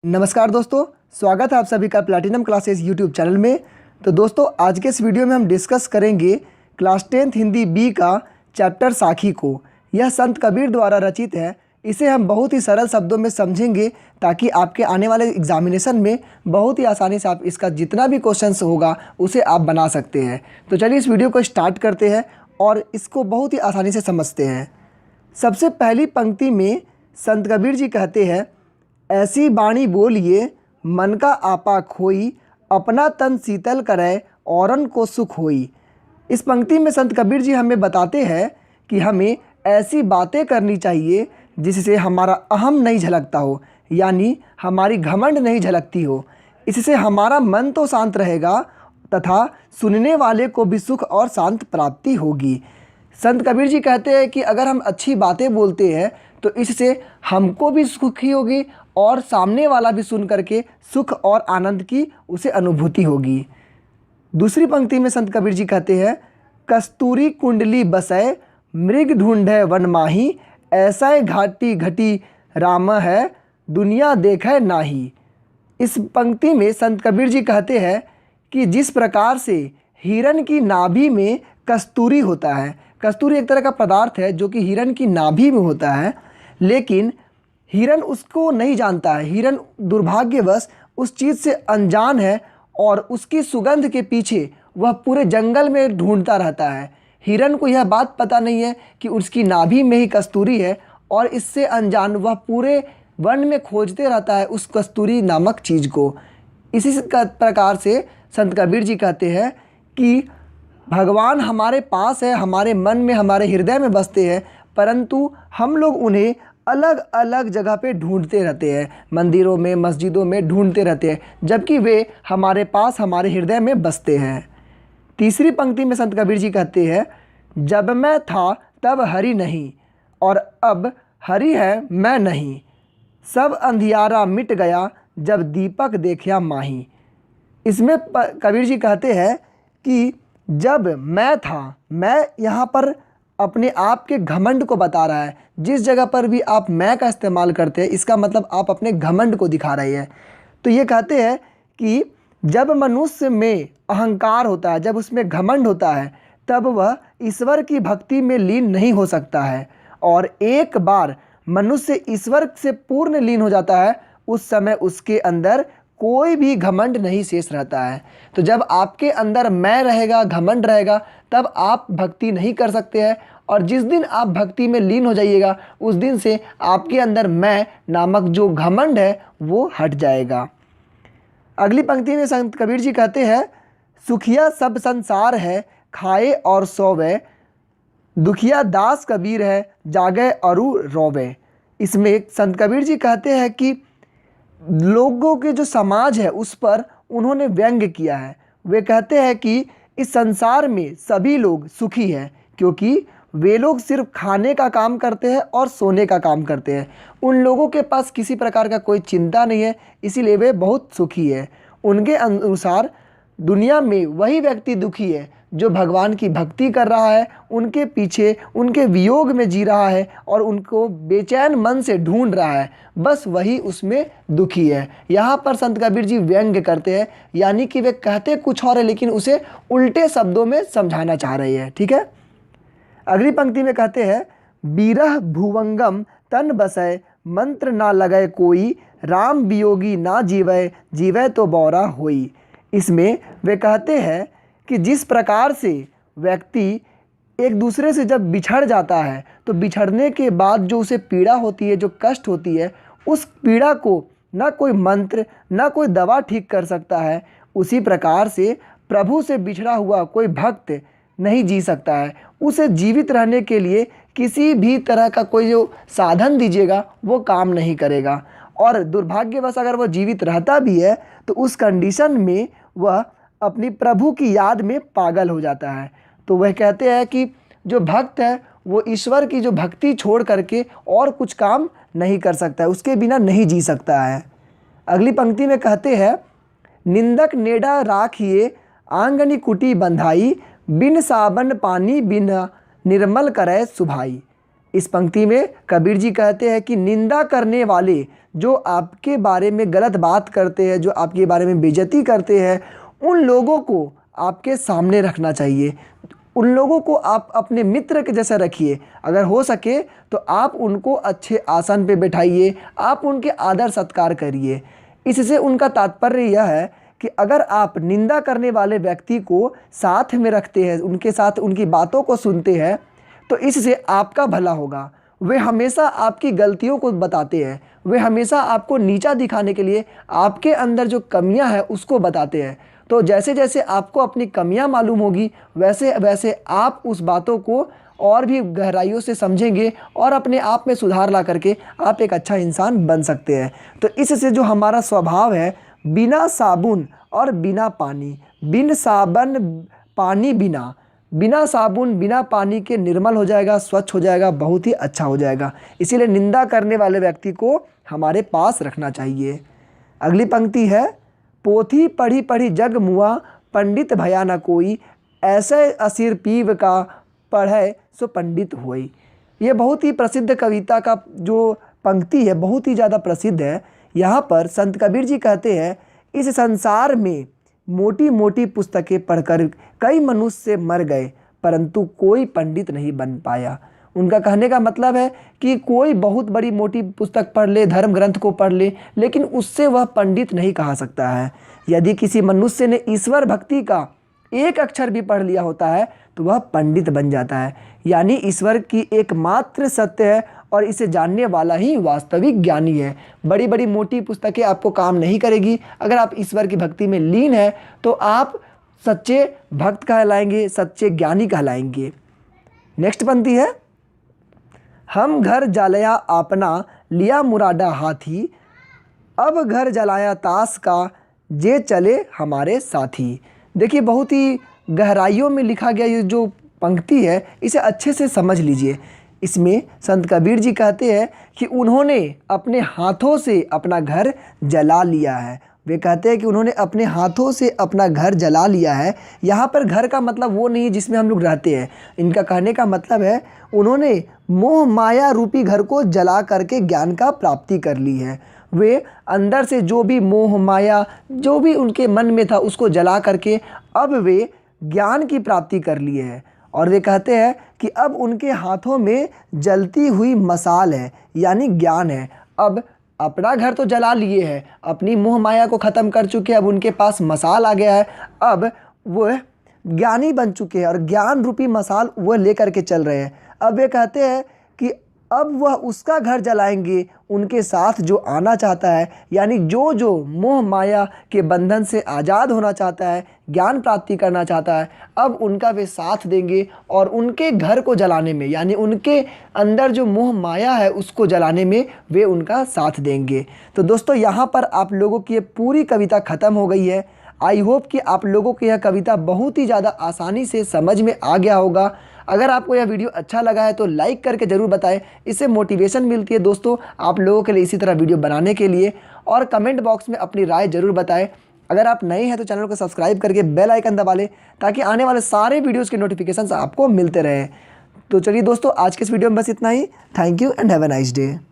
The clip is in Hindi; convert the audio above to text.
नमस्कार दोस्तों, स्वागत है आप सभी का प्लैटिनम क्लासेस यूट्यूब चैनल में। तो दोस्तों, आज के इस वीडियो में हम डिस्कस करेंगे क्लास 10th हिंदी बी का चैप्टर साखी को। यह संत कबीर द्वारा रचित है। इसे हम बहुत ही सरल शब्दों में समझेंगे ताकि आपके आने वाले एग्जामिनेशन में बहुत ही आसानी से आप इसका जितना भी क्वेश्चंस होगा उसे आप बना सकते हैं। तो चलिए इस वीडियो को स्टार्ट करते हैं और इसको बहुत ही आसानी से समझते हैं। सबसे पहली पंक्ति में संत कबीर जी कहते हैं, ऐसी बाणी बोलिए मन का आपा खोई, अपना तन शीतल करे औरन को सुख होई। इस पंक्ति में संत कबीर जी हमें बताते हैं कि हमें ऐसी बातें करनी चाहिए जिससे हमारा अहम नहीं झलकता हो, यानी हमारी घमंड नहीं झलकती हो। इससे हमारा मन तो शांत रहेगा तथा सुनने वाले को भी सुख और शांत प्राप्ति होगी। संत कबीर जी कहते हैं कि अगर हम अच्छी बातें बोलते हैं तो इससे हमको भी सुखी होगी और सामने वाला भी सुन करके सुख और आनंद की उसे अनुभूति होगी। दूसरी पंक्ति में संत कबीर जी कहते हैं, कस्तूरी कुंडली बसै मृग ढूंढे वन माही, ऐसा घाटी घटी राम है दुनिया देखे नाही। इस पंक्ति में संत कबीर जी कहते हैं कि जिस प्रकार से हिरण की नाभि में कस्तूरी होता है, कस्तूरी एक तरह का पदार्थ है जो कि हिरण की नाभि में होता है, लेकिन हिरण उसको नहीं जानता है। हिरण दुर्भाग्यवश उस चीज़ से अनजान है और उसकी सुगंध के पीछे वह पूरे जंगल में ढूंढता रहता है। हिरण को यह बात पता नहीं है कि उसकी नाभि में ही कस्तूरी है और इससे अनजान वह पूरे वन में खोजते रहता है उस कस्तूरी नामक चीज़ को। इसी प्रकार से संत कबीर जी कहते हैं कि भगवान हमारे पास है, हमारे मन में, हमारे हृदय में बसते हैं, परंतु हम लोग उन्हें अलग अलग जगह पे ढूंढते रहते हैं, मंदिरों में, मस्जिदों में ढूंढते रहते हैं, जबकि वे हमारे पास, हमारे हृदय में बसते हैं। तीसरी पंक्ति में संत कबीर जी कहते हैं, जब मैं था तब हरि नहीं और अब हरि है मैं नहीं, सब अंधियारा मिट गया जब दीपक देखा माही। इसमें कबीर जी कहते हैं कि जब मैं था, मैं यहाँ पर अपने आप के घमंड को बता रहा है। जिस जगह पर भी आप मैं का इस्तेमाल करते हैं, इसका मतलब आप अपने घमंड को दिखा रहे हैं। तो ये कहते हैं कि जब मनुष्य में अहंकार होता है, जब उसमें घमंड होता है, तब वह ईश्वर की भक्ति में लीन नहीं हो सकता है। और एक बार मनुष्य ईश्वर से पूर्ण लीन हो जाता है, उस समय उसके अंदर कोई भी घमंड नहीं शेष रहता है। तो जब आपके अंदर मैं रहेगा, घमंड रहेगा, तब आप भक्ति नहीं कर सकते हैं। और जिस दिन आप भक्ति में लीन हो जाइएगा, उस दिन से आपके अंदर मैं नामक जो घमंड है वो हट जाएगा। अगली पंक्ति में संत कबीर जी कहते हैं, सुखिया सब संसार है खाए और सोवे, दुखिया दास कबीर है जागे अरु रोवे। इसमें संत कबीर जी कहते हैं कि लोगों के जो समाज है उस पर उन्होंने व्यंग्य किया है। वे कहते हैं कि इस संसार में सभी लोग सुखी हैं क्योंकि वे लोग सिर्फ खाने का काम करते हैं और सोने का काम करते हैं। उन लोगों के पास किसी प्रकार का कोई चिंता नहीं है, इसीलिए वे बहुत सुखी है। उनके अनुसार दुनिया में वही व्यक्ति दुखी है जो भगवान की भक्ति कर रहा है, उनके पीछे, उनके वियोग में जी रहा है और उनको बेचैन मन से ढूंढ रहा है, बस वही उसमें दुखी है। यहाँ पर संत कबीर जी व्यंग्य करते हैं, यानी कि वे कहते कुछ और है लेकिन उसे उल्टे शब्दों में समझाना चाह रहे हैं। ठीक है। अगली पंक्ति में कहते हैं, बीरह भुवंगम तन बसै मंत्र ना लगे कोई, राम वियोगी ना जीवै जीवै तो बौरा होई। इसमें वे कहते हैं कि जिस प्रकार से व्यक्ति एक दूसरे से जब बिछड़ जाता है तो बिछड़ने के बाद जो उसे पीड़ा होती है, जो कष्ट होती है, उस पीड़ा को ना कोई मंत्र ना कोई दवा ठीक कर सकता है। उसी प्रकार से प्रभु से बिछड़ा हुआ कोई भक्त नहीं जी सकता है। उसे जीवित रहने के लिए किसी भी तरह का कोई जो साधन दीजिएगा वो काम नहीं करेगा। और दुर्भाग्यवश अगर वह जीवित रहता भी है तो उस कंडीशन में वह अपनी प्रभु की याद में पागल हो जाता है। तो वह कहते हैं कि जो भक्त है वो ईश्वर की जो भक्ति छोड़ करके और कुछ काम नहीं कर सकता है, उसके बिना नहीं जी सकता है। अगली पंक्ति में कहते हैं, निंदक नेड़ा राखिए आंगनी कुटी बंधाई, बिन साबन पानी बिना निर्मल करे सुभाई। इस पंक्ति में कबीर जी कहते हैं कि निंदा करने वाले, जो आपके बारे में गलत बात करते हैं, जो आपके बारे में बेइज्जती करते हैं, उन लोगों को आपके सामने रखना चाहिए। उन लोगों को आप अपने मित्र के जैसा रखिए। अगर हो सके तो आप उनको अच्छे आसन पे बैठाइए, आप उनके आदर सत्कार करिए। इससे उनका तात्पर्य यह है कि अगर आप निंदा करने वाले व्यक्ति को साथ में रखते हैं, उनके साथ उनकी बातों को सुनते हैं, तो इससे आपका भला होगा। वे हमेशा आपकी गलतियों को बताते हैं, वे हमेशा आपको नीचा दिखाने के लिए आपके अंदर जो कमियां हैं उसको बताते हैं। तो जैसे जैसे आपको अपनी कमियां मालूम होगी, वैसे वैसे आप उस बातों को और भी गहराइयों से समझेंगे और अपने आप में सुधार ला करके आप एक अच्छा इंसान बन सकते हैं। तो इससे जो हमारा स्वभाव है, बिना साबुन और बिना पानी, बिन साबन पानी बिना, बिना साबुन बिना पानी के निर्मल हो जाएगा, स्वच्छ हो जाएगा, बहुत ही अच्छा हो जाएगा। इसीलिए निंदा करने वाले व्यक्ति को हमारे पास रखना चाहिए। अगली पंक्ति है, पोथी पढ़ी पढ़ी जग मुआ, पंडित भया न कोई, ऐसे असीर पीव का पढ़े सो पंडित होई। ये बहुत ही प्रसिद्ध कविता का जो पंक्ति है, बहुत ही ज़्यादा प्रसिद्ध है। यहाँ पर संत कबीर जी कहते हैं, इस संसार में मोटी मोटी पुस्तकें पढ़कर कई मनुष्य मर गए, परंतु कोई पंडित नहीं बन पाया। उनका कहने का मतलब है कि कोई बहुत बड़ी मोटी पुस्तक पढ़ ले, धर्म ग्रंथ को पढ़ ले, लेकिन उससे वह पंडित नहीं कहा सकता है। यदि किसी मनुष्य ने ईश्वर भक्ति का एक अक्षर भी पढ़ लिया होता है तो वह पंडित बन जाता है। यानी ईश्वर की एकमात्र सत्य है और इसे जानने वाला ही वास्तविक ज्ञानी है। बड़ी बड़ी मोटी पुस्तकें आपको काम नहीं करेगी। अगर आप ईश्वर की भक्ति में लीन है तो आप सच्चे भक्त कहलाएंगे, सच्चे ज्ञानी कहलाएंगे। नेक्स्ट पंक्ति है, हम घर जलाया आपना, लिया मुरादा हाथी, अब घर जलाया ताश का, जे चले हमारे साथी। देखिए, बहुत ही गहराइयों में लिखा गया ये जो पंक्ति है, इसे अच्छे से समझ लीजिए। इसमें संत कबीर जी कहते हैं कि उन्होंने अपने हाथों से अपना घर जला लिया है। वे कहते हैं कि उन्होंने अपने हाथों से अपना घर जला लिया है। यहाँ पर घर का मतलब वो नहीं जिसमें हम लोग रहते हैं। इनका कहने का मतलब है उन्होंने मोह माया रूपी घर को जला करके ज्ञान का प्राप्ति कर ली है। वे अंदर से जो भी मोह माया जो भी उनके मन में था उसको जला करके अब वे ज्ञान की प्राप्ति कर लिए हैं। और वे कहते हैं कि अब उनके हाथों में जलती हुई मशाल है, यानी ज्ञान है। अब अपना घर तो जला लिए हैं, अपनी मोह माया को ख़त्म कर चुके हैं, अब उनके पास मशाल आ गया है। अब वह ज्ञानी बन चुके हैं और ज्ञान रूपी मशाल वह लेकर के चल रहे हैं। अब वे कहते हैं कि अब वह उसका घर जलाएंगे उनके साथ जो आना चाहता है, यानी जो जो मोह माया के बंधन से आज़ाद होना चाहता है, ज्ञान प्राप्ति करना चाहता है, अब उनका वे साथ देंगे और उनके घर को जलाने में, यानी उनके अंदर जो मोह माया है उसको जलाने में वे उनका साथ देंगे। तो दोस्तों, यहाँ पर आप लोगों की ये पूरी कविता ख़त्म हो गई है। आई होप कि आप लोगों को यह कविता बहुत ही ज़्यादा आसानी से समझ में आ गया होगा। अगर आपको यह वीडियो अच्छा लगा है तो लाइक करके ज़रूर बताएं, इससे मोटिवेशन मिलती है दोस्तों आप लोगों के लिए इसी तरह वीडियो बनाने के लिए। और कमेंट बॉक्स में अपनी राय ज़रूर बताएं। अगर आप नए हैं तो चैनल को सब्सक्राइब करके बेल आइकन दबा लें ताकि आने वाले सारे वीडियोज़ के नोटिफिकेशन आपको मिलते रहें। तो चलिए दोस्तों, आज के इस वीडियो में बस इतना ही। Thank you and have a nice day.